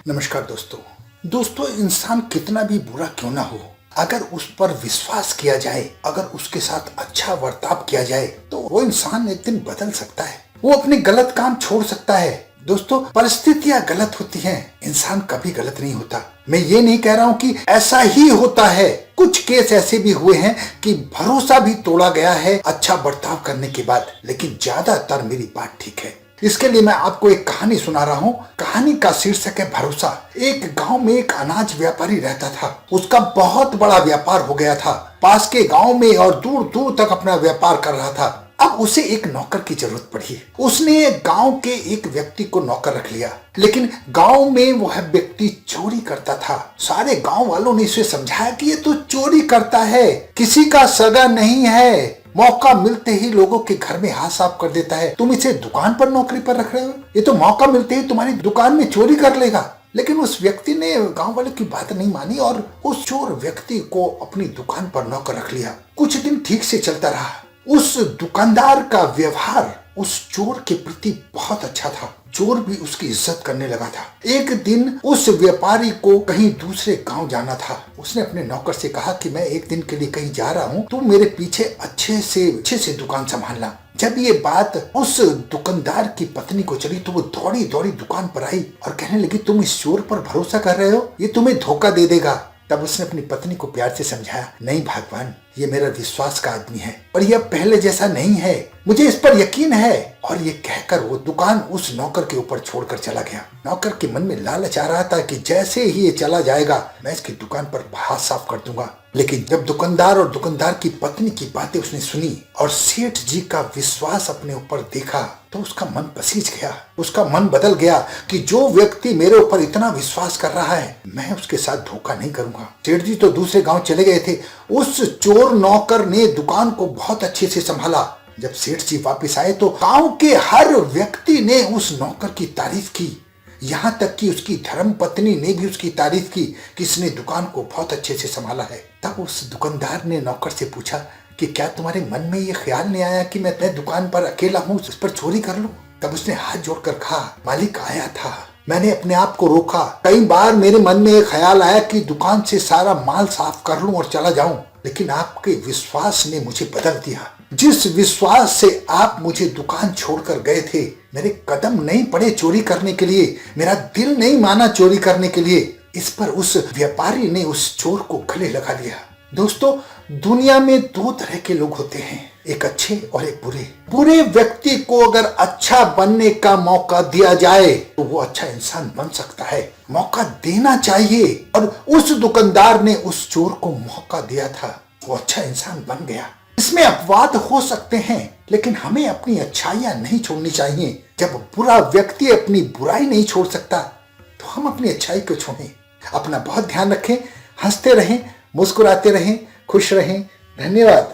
नमस्कार दोस्तों इंसान कितना भी बुरा क्यों ना हो, अगर उस पर विश्वास किया जाए, अगर उसके साथ अच्छा बर्ताव किया जाए तो वो इंसान एक दिन बदल सकता है। वो अपने गलत काम छोड़ सकता है। दोस्तों, परिस्थितियां गलत होती हैं, इंसान कभी गलत नहीं होता। मैं ये नहीं कह रहा हूँ कि ऐसा ही होता है। कुछ केस ऐसे भी हुए हैं कि भरोसा भी तोड़ा गया है अच्छा बर्ताव करने के बाद, लेकिन ज्यादातर मेरी बात ठीक है। इसके लिए मैं आपको एक कहानी सुना रहा हूँ। कहानी का शीर्षक है भरोसा। एक गांव में एक अनाज व्यापारी रहता था। उसका बहुत बड़ा व्यापार हो गया था। पास के गांव में और दूर दूर तक अपना व्यापार कर रहा था। अब उसे एक नौकर की जरूरत पड़ी। उसने गांव के एक व्यक्ति को नौकर रख लिया, लेकिन गांव में वह व्यक्ति चोरी करता था। सारे गांव वालों ने इसे समझाया कि ये तो चोरी करता है, किसी का सगा नहीं है, मौका मिलते ही लोगों के घर में हाथ साफ कर देता है। तुम इसे दुकान पर नौकरी पर रख रहे हो, ये तो मौका मिलते ही तुम्हारी दुकान में चोरी कर लेगा। लेकिन उस व्यक्ति ने गांव वाले की बात नहीं मानी और उस चोर व्यक्ति को अपनी दुकान पर नौकर रख लिया। कुछ दिन ठीक से चलता रहा। उस दुकानदार का व्यवहार उस चोर के प्रति बहुत अच्छा था। चोर भी उसकी इज्जत करने लगा था। एक दिन उस व्यापारी को कहीं दूसरे गांव जाना था। उसने अपने नौकर से कहा कि मैं एक दिन के लिए कहीं जा रहा हूं, तू मेरे पीछे अच्छे से दुकान संभालना। जब ये बात उस दुकानदार की पत्नी को चली तो वो दौड़ी दौड़ी दुकान पर आई और कहने लगी, तुम इस चोर पर भरोसा कर रहे हो, ये तुम्हें धोखा दे देगा। तब उसने अपनी पत्नी को प्यार से समझाया, नहीं भगवान, ये मेरा विश्वास का आदमी है और यह पहले जैसा नहीं है, मुझे इस पर यकीन है। और ये कहकर वो दुकान उस नौकर के ऊपर छोड़कर चला गया। नौकर के मन में लालच आ रहा था कि जैसे ही ये चला जाएगा मैं इसकी दुकान पर हाथ साफ कर दूंगा। लेकिन जब दुकानदार और दुकानदार की पत्नी की बातें उसने सुनी और सेठ जी का विश्वास अपने ऊपर देखा तो उसका मन पसीज गया। उसका मन बदल गया कि जो व्यक्ति मेरे ऊपर इतना विश्वास कर रहा है, मैं उसके साथ धोखा नहीं करूंगा। सेठ जी तो दूसरे गांव चले गए थे। उस चोर नौकर ने दुकान को बहुत अच्छे से संभाला। जब सेठ जी वापस आए तो गांव के हर व्यक्ति ने उस नौकर की तारीफ की। यहाँ तक कि उसकी धर्म पत्नी ने भी उसकी तारीफ की कि इसने दुकान को बहुत अच्छे से संभाला है। तब उस दुकानदार ने नौकर से पूछा कि क्या तुम्हारे मन में ये ख्याल नहीं आया कि मैं दुकान पर अकेला हूँ, उस पर चोरी कर लूं? तब उसने हाथ जोड़कर कहा, मालिक आया था, मैंने अपने आप को रोका। कई बार मेरे मन में एक ख्याल आया कि दुकान से सारा माल साफ कर लूं और चला जाऊं, लेकिन आपके विश्वास ने मुझे बदल दिया। जिस विश्वास से आप मुझे दुकान छोड़कर गए थे, मेरे कदम नहीं पड़े चोरी करने के लिए, मेरा दिल नहीं माना चोरी करने के लिए। इस पर उस व्यापारी ने उस चोर को गले लगा लिया। दोस्तों, दुनिया में दो तरह के लोग होते हैं, एक अच्छे और एक बुरे। बुरे व्यक्ति को अगर अच्छा बनने का मौका दिया जाए तो वो अच्छा इंसान बन सकता है। मौका देना चाहिए और उस दुकानदार ने उस चोर को मौका दिया था, वो अच्छा इंसान बन गया। इसमें अपवाद हो सकते हैं, लेकिन हमें अपनी अच्छाइयां नहीं छोड़नी चाहिए। जब बुरा व्यक्ति अपनी बुराई नहीं छोड़ सकता तो हम अपनी अच्छाई को छोड़ें। अपना बहुत ध्यान रखें, हंसते रहें, मुस्कुराते रहें, खुश रहें। धन्यवाद।